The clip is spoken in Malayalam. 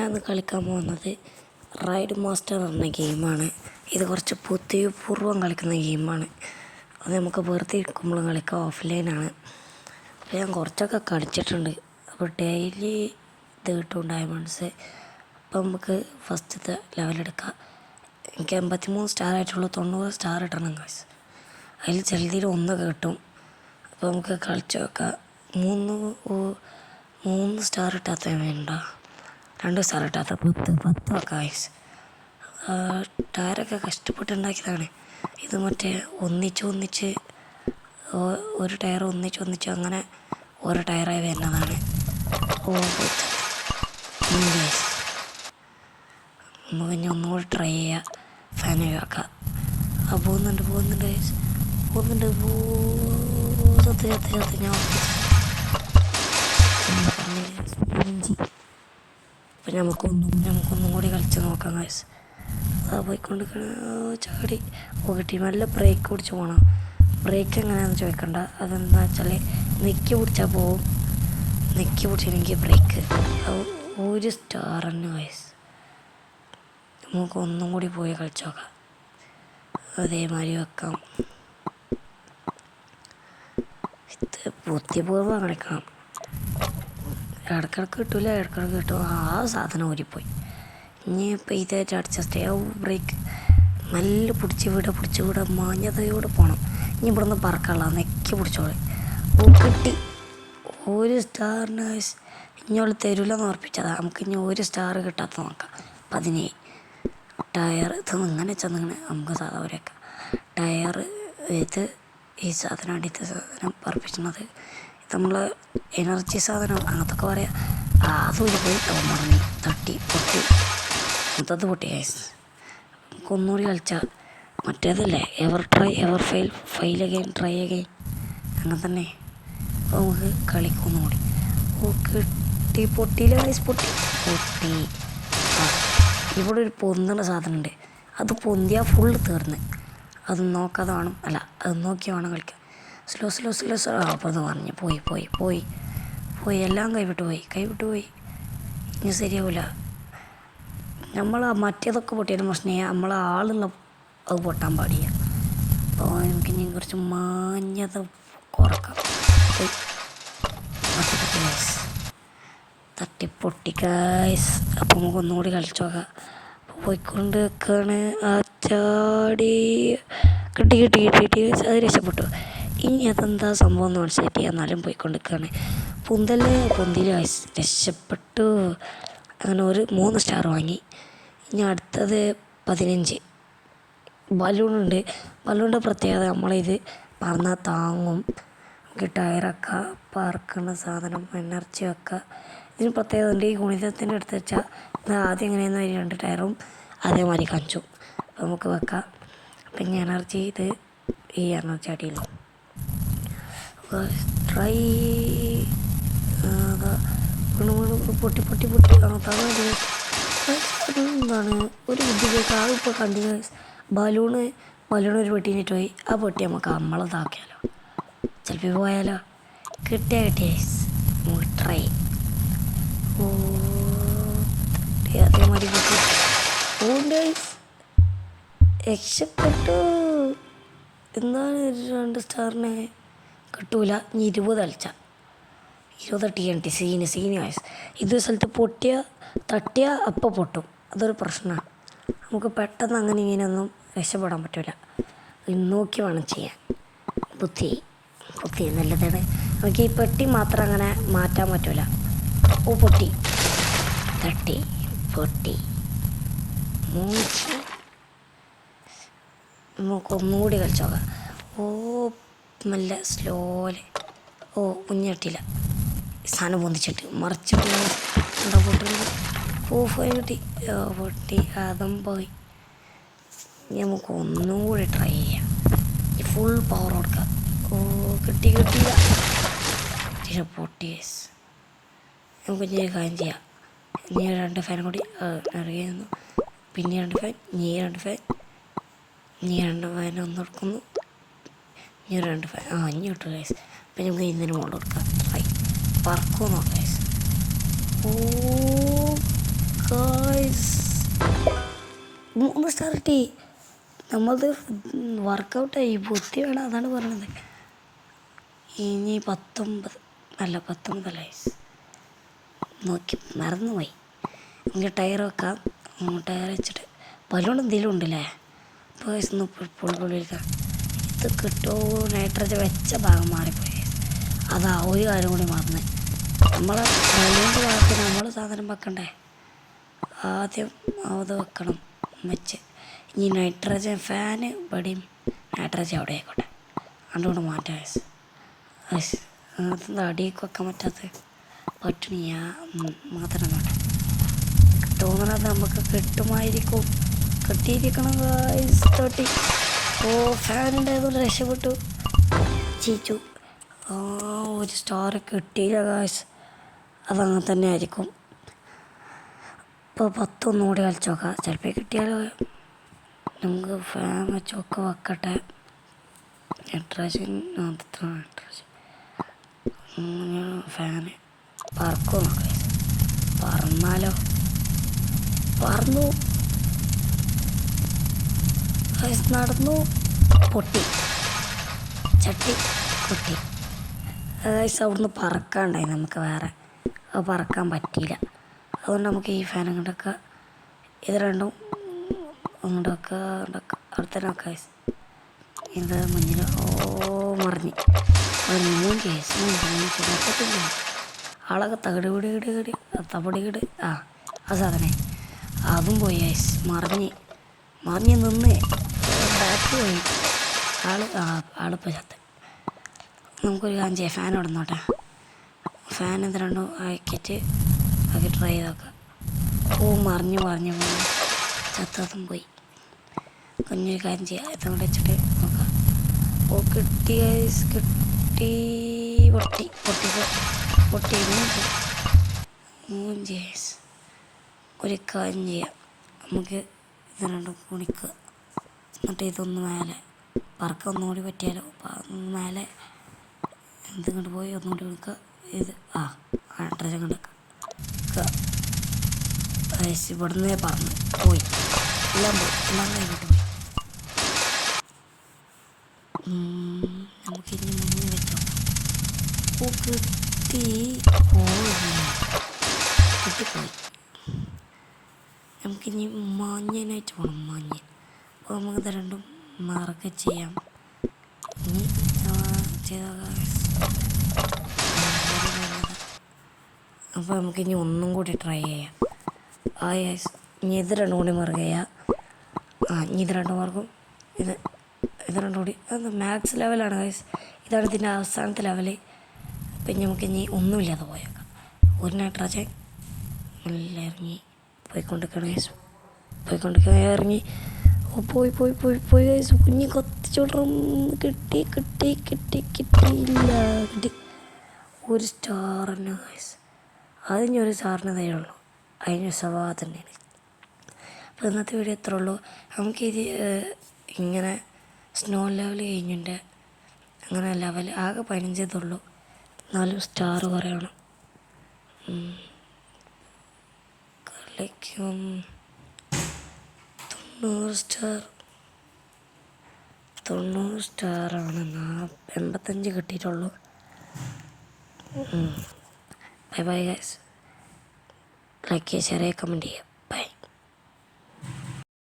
ഞാൻ ഇന്ന് കളിക്കാൻ പോകുന്നത് റൈഡ് മാസ്റ്റർ എന്ന ഗെയിമാണ്. ഇത് കുറച്ച് ബുദ്ധിപൂർവ്വം കളിക്കുന്ന ഗെയിമാണ്. അത് നമുക്ക് വെറുതെ ഇരിക്കുമ്പോഴും കളിക്കാം, ഓഫ്ലൈനാണ്. അപ്പോൾ ഞാൻ കുറച്ചൊക്കെ കളിച്ചിട്ടുണ്ട്. അപ്പോൾ ഡെയിലി ഇത് കിട്ടും ഡയമണ്ട്സ്. അപ്പോൾ നമുക്ക് ഫസ്റ്റത്തെ ലെവലെടുക്കാം. എനിക്ക് 83 സ്റ്റാർ ആയിട്ടുള്ളൂ, 90 സ്റ്റാർ ഇട്ടണം ഗൈസ്. അതിൽ ജൽദിയിൽ 1 കിട്ടും. അപ്പോൾ നമുക്ക് കളിച്ച് നോക്കാം. 3 സ്റ്റാർ ഇട്ടാത്ത വേണ്ട, 2 സ്റ്റാർ ഇട്ടാത്ത 10 ഗൈസ്. ടയറൊക്കെ കഷ്ടപ്പെട്ടുണ്ടാക്കിയതാണ്. ഇത് മറ്റേ ഒന്നിച്ച് ഒരു ടയർ ഒന്നിച്ച് അങ്ങനെ ഓരോ ടയറായി വരുന്നതാണ്. ഗൈസ് നമുക്ക് ഇനി ഒന്നുകൂടി ട്രൈ ചെയ്യാം. ഫാൻ ഒഴിവാക്കാം. പോകുന്നുണ്ട് ഗൈസ്, പോകുന്നുണ്ട്. ഞാൻ അപ്പം നമുക്കൊന്നും കൂടി കളിച്ച് നോക്കാം ഗൈസ്. പോയിക്കൊണ്ട് ചാടി കിട്ടി. നല്ല ബ്രേക്ക് പിടിച്ച് പോകണം. ബ്രേക്ക് എങ്ങനെയാണെന്ന് ചോദിക്കണ്ട. അതെന്താ വെച്ചാൽ നെക്കി പിടിച്ചാൽ പോവും. നെക്കി പിടിച്ചില്ലെങ്കിൽ ബ്രേക്ക്. 1 സ്റ്റാർ തന്നെ ഗൈസ്. നമുക്ക് ഒന്നും കൂടി പോയി കളിച്ച് നോക്കാം. അതേമാതിരി വെക്കാം. ഇത് ബുദ്ധിപൂർവ്വം കളിക്കണം. ഇടക്കിടക്ക് കിട്ടില്ല, ഇടക്കിടക്ക് കിട്ടും. ആ സാധനം ഊരിപ്പോയി. ഇനി ഇപ്പോൾ ഇതായിട്ട് അഡ്ജസ്റ്റ് ചെയ്യാം. ബ്രേക്ക് നല്ല പിടിച്ച് വിട മാഞ്ഞതയോടെ പോകണം. ഇനി ഇവിടുന്ന് പറക്കാനുള്ള നെക്കി പിടിച്ചോളി. കിട്ടി 1 സ്റ്റാറിന്. ഇഞ്ഞോള് തരൂലെന്ന് ഉറപ്പിച്ചതാണ്. നമുക്ക് ഇനി 1 സ്റ്റാർ കിട്ടാത്ത നോക്കാം. 17 ടയർ. ഇത് ഇങ്ങനെ ചെന്നിങ്ങനെ നമുക്ക് സാധാരണ വരേക്കാം. ടയർ ഇത് ഈ സാധനം അടിത്ത സാധനം പറപ്പിച്ചത്. ഇത് നമ്മൾ എനർജി സാധനം അങ്ങനത്തൊക്കെ പറയാം. അതൊരു പോയി മറന്നു തട്ടി പൊട്ടി മൊത്തത്ത് പൊട്ടി ഗൈസ്. നമുക്ക് ഒന്നുകൂടി കളിച്ചാൽ മറ്റേതല്ലേ ever try ever fail again try again അങ്ങനെ തന്നെ. അപ്പോൾ നമുക്ക് കളിക്കൊന്നുകൂടി. കിട്ടി പൊട്ടിയില്ല ഗൈസ്, പൊട്ടി. ഇവിടെ ഒരു പൊന്തുന്ന സാധനമുണ്ട്. അത് പൊന്തിയാൽ ഫുള്ള് തീർന്ന്. അത് നോക്കാതെ വേണം, അല്ല അത് നോക്കി വേണം കളിക്കാൻ. സ്ലോ അപ്പോൾ അത് പറഞ്ഞു പോയി എല്ലാം കൈവിട്ട് പോയി. ഇനി ശരിയാവില്ല. നമ്മൾ മറ്റേതൊക്കെ പൊട്ടിയാലും പ്രശ്നമില്ല, നമ്മളെ ആളുള്ള അത് പൊട്ടാൻ പാടില്ല. അപ്പോൾ നമുക്കിനി കുറച്ച് മാഞ്ഞത് കുറക്കാം. തട്ടിപ്പൊട്ടി ഗൈസ്. അപ്പോൾ നമുക്ക് ഒന്നുകൂടി കളിച്ചു നോക്കാം. അപ്പോൾ പോയിക്കൊണ്ട് നിൽക്കുകയാണ്. ആ ചാടി കിട്ടി അത് രക്ഷപ്പെട്ടു. ഇനി അതെന്താ സംഭവം എന്ന് മനസ്സിലായിട്ട് എന്നാലും പോയിക്കൊണ്ടിരിക്കുകയാണ്. പൊന്തിൽ ഗൈസ് രക്ഷപ്പെട്ടു. അങ്ങനെ 3 സ്റ്റാർ വാങ്ങി. ഇനി അടുത്തത് 15 ബലൂണുണ്ട്. ബലൂണിൻ്റെ പ്രത്യേകത നമ്മളിത് പറന്നാൽ താങ്ങും. നമുക്ക് ടയറൊക്കെ പറക്കുന്ന സാധനം എനർജി വെക്കുക. ഇതിന് പ്രത്യേകത ഉണ്ട്. ഈ ഗുണിതത്തിൻ്റെ അടുത്ത് വെച്ചാൽ ഇത് ആദ്യം എങ്ങനെയെന്ന് 2 ടയറും അതേമാതിരി കാണിച്ചു. അപ്പോൾ നമുക്ക് വെക്കാം. അപ്പം ഇനി എനർജി ഇത് ഈ എനർജി അടിയിലും ട്രൈ പൊട്ടി എന്താണ് ഒരു ബുദ്ധിമുട്ട് ആകെ ഇപ്പോൾ കണ്ടിന്യൂസ്. ബലൂണ് ഒരു പെട്ടിനിട്ട് പോയി. ആ പൊട്ടി നമുക്ക് നമ്മളതാക്കിയാലോ, ചിലപ്പോൾ പോയാലോ. കിട്ടിയ നമുക്ക് ട്രൈ. അതേമാതിരി പൊട്ടി രക്ഷപ്പെട്ടു. എന്താണ് 2 സ്റ്റാറിനെ കിട്ടൂല. ഇനി 20 കളിച്ചാൽ 20 TNT സീന് വയസ്സ്. ഇത് സ്ഥലത്ത് തട്ടിയ അപ്പം പൊട്ടും. അതൊരു പ്രശ്നമാണ്. നമുക്ക് പെട്ടെന്ന് അങ്ങനെ ഇങ്ങനെയൊന്നും രക്ഷപ്പെടാൻ പറ്റില്ല. നോക്കി വേണം ചെയ്യാൻ. ബുദ്ധി നല്ലതാണ്. നമുക്ക് ഈ പെട്ടി മാത്രം അങ്ങനെ മാറ്റാൻ പറ്റില്ല. പൊട്ടി തട്ടി പൊട്ടി നമുക്കൊന്നുകൂടി കളിച്ചു നോക്കാം. നല്ല സ്ലോല്. കുഞ്ഞിട്ടില്ല സാധനം പൊന്തിച്ചിട്ട് മറിച്ചിട്ട് എന്താ പൊട്ടുന്നത്. കിട്ടി പൊട്ടി. അതും പോയി. നമുക്ക് ഒന്നും കൂടി ട്രൈ ചെയ്യാം. ഫുൾ പവർ കൊടുക്കാം. കിട്ടിയില്ല പൊട്ടി. നമുക്ക് ഇനി കാര്യം ചെയ്യാം. ഇനി 2 ഫാൻ കൂടി ഇറങ്ങിയിരുന്നു. പിന്നെ 2 ഫാൻ, ഇനി 2 ഫാൻ, ഇനി 2 ഫാൻ ഒന്നെടുക്കുന്നു. ഇനി 2 ഫാൻ. ഇനി കിട്ടും ഗൈസ്. അപ്പം നമുക്ക് ഇതിന് മുകളിൽ കൊടുക്കാം. പറക്കുമോ നോക്കാം ഗൈസ്. ഗായ്സ് 3 സ്റ്റാർ കിട്ടി. നമ്മളത് വർക്കൗട്ടായി ബുദ്ധി വേണം, അതാണ് പറയണത്. ഇനി 19 അല്ല നോക്കി മറന്നുപോയി. ഇങ്ങനെ ടയർ വെക്കാം. ടയർ വെച്ചിട്ട് ബലൂൺ എന്തെങ്കിലും ഉണ്ടല്ലേ. ഇപ്പോൾ പൊളിക്കാം. ഇത് കിട്ടുമോ? നൈട്രജൻ വെച്ച ഭാഗം മാറിപ്പോയി. അതാ ഒരു കാര്യം കൂടി മറന്ന്. നമ്മളെ ബലൂണിൻ്റെ ഭാഗത്ത് നമ്മൾ സാധനം വെക്കണ്ടേ. ആദ്യം അത് വെക്കണം വെച്ച്. ഇനി നൈട്രജൻ ഫാന് ഇവിടെയും നൈട്രജൻ അവിടെ ആയിക്കോട്ടെ. അതുകൊണ്ട് മാറ്റാം. അതെന്താ അടിയൊക്കെ വെക്കാൻ പറ്റാത്ത പറ്റണിയാ മാത്രം നോട്ടെ. തോന്നണത് നമുക്ക് കിട്ടുമായിരിക്കും. കിട്ടിയിരിക്കണം ഗായ്സ്. 30. ഓ ഫാനുണ്ടായതുകൊണ്ട് രക്ഷപ്പെട്ടു. ചീച്ചു. ഒരു സ്റ്റാർ കിട്ടിയില്ല ഗായ്സ്. അതങ്ങനെ തന്നെ ആയിരിക്കും. ഇപ്പോൾ 10 ഒന്നുകൂടി കളിച്ച് നോക്കാം. ചിലപ്പോൾ കിട്ടിയാലോ. നമുക്ക് ഫാൻ വെച്ചൊക്കെ വെക്കട്ടെ. നൈട്രജൻ ഫാന് പറക്കും നോക്കാം. പറന്നാലോ. പറന്നു നടന്നു. പൊട്ടി ചട്ടി പൊട്ടി. അവിടുന്ന് പറക്കാണ്ടായി. നമുക്ക് വേറെ അത് പറക്കാൻ പറ്റിയില്ല. അതുകൊണ്ട് നമുക്ക് ഈ ഫാൻ അങ്ങോട്ടൊക്കെ ഇത് രണ്ടും അങ്ങോട്ടൊക്കെ അവിടെ തന്നെ വെക്കാം. ഇത് മഞ്ഞൾ മറിഞ്ഞ് മൂഞ്ചി മൊത്തത്തില്ല. ആളൊക്കെ തപടികിട് ആ സാധനം അതും പോയി. മറിഞ്ഞ് നിന്ന് ബാക്ക് പോയി. ആളിപ്പോൾ ചത്ത്. നമുക്കൊരു കാര്യം ചെയ്യാം. ഫാൻ ഇടന്നോട്ടെ. ഫാൻ ഇത് രണ്ടും ആക്കി ട്രൈ ചെയ്ത് നോക്കാം. മറിഞ്ഞ് ചത്തതും പോയി. കുഞ്ഞൊരു കാര്യം ചെയ്യാം. ഇതുകൊണ്ട് വെച്ചിട്ട് നോക്കാം. കിട്ടി പൊട്ടി മൂഞ്ചി. ഒരു കാര്യം ചെയ്യാം. നമുക്ക് ഇത് രണ്ടും കുണിക്കുക. എന്നിട്ട് ഇതൊന്ന് മേലെ പറക്കം ഒന്നുകൂടി പറ്റിയാലോ. മേലെ ഇതിങ്ങോട്ട് പോയി ഒന്നുകൂടി കുണിക്കുക. ഇത് നൈട്രജൻ കണ്ടൊക്കെ ഇവിടുന്ന് പറന്ന് പോയി. എല്ലാം കഴിഞ്ഞിട്ട് പോയി. നമുക്കിനി മുന്നിൽ വെച്ചോ. കിട്ടിപ്പോയി. നമുക്കിനി മഞ്ഞനായിട്ട് പോകണം. മഞ്ഞ അപ്പോൾ നമുക്കിത് രണ്ടും മറക്കെ ചെയ്യാം. ഇനി അപ്പോൾ നമുക്കിനി ഒന്നും കൂടി ട്രൈ ചെയ്യാം. ഇനി ഇത് രണ്ടും കൂടി മറുക ചെയ്യാം. ഇനി ഇത് രണ്ടും മറക്കും. ഇത് രണ്ടും കൂടി അത് മാക്സ് ലെവലാണ് ഗൈസ്. ഇതാണ് ഇതിൻ്റെ അവസാനത്തെ ലെവല്. പിന്നെ നമുക്കിനി ഒന്നുമില്ലാതെ പോയേക്കാം. ഒരു നൈട്രജൻ നല്ല ഇറങ്ങി പോയിക്കൊണ്ടിരിക്കണം ഇറങ്ങി. പോയി ഗൈസ്. കുഞ്ഞി കൊത്തിച്ചോടും. കിട്ടിയില്ല. ഒരു സ്റ്റാറിന് ഗൈസ്. അതിനൊരു സ്റ്റാറിന് തരുള്ളൂ. അതിന് സ്വഭാവം തന്നെയാണ്. അപ്പോൾ ഇന്നത്തെ വീഡിയോ എത്ര ഉള്ളൂ. നമുക്കിത് ഇങ്ങനെ സ്നോ ലെവൽ കഴിഞ്ഞിട്ട് അങ്ങനെ ലെവൽ ആകെ 15 ഇതുള്ളൂ. 4 സ്റ്റാർ കുറയണം. കളിക്കും 90 സ്റ്റാറാണ്. 85 കിട്ടിയിട്ടുള്ളൂ. Bye guys. ലൈക്ക് ചെയ്യുക, ഷെയർ ചെയ്യുക, കമൻറ്റ് ചെയ്യുക. ബൈ.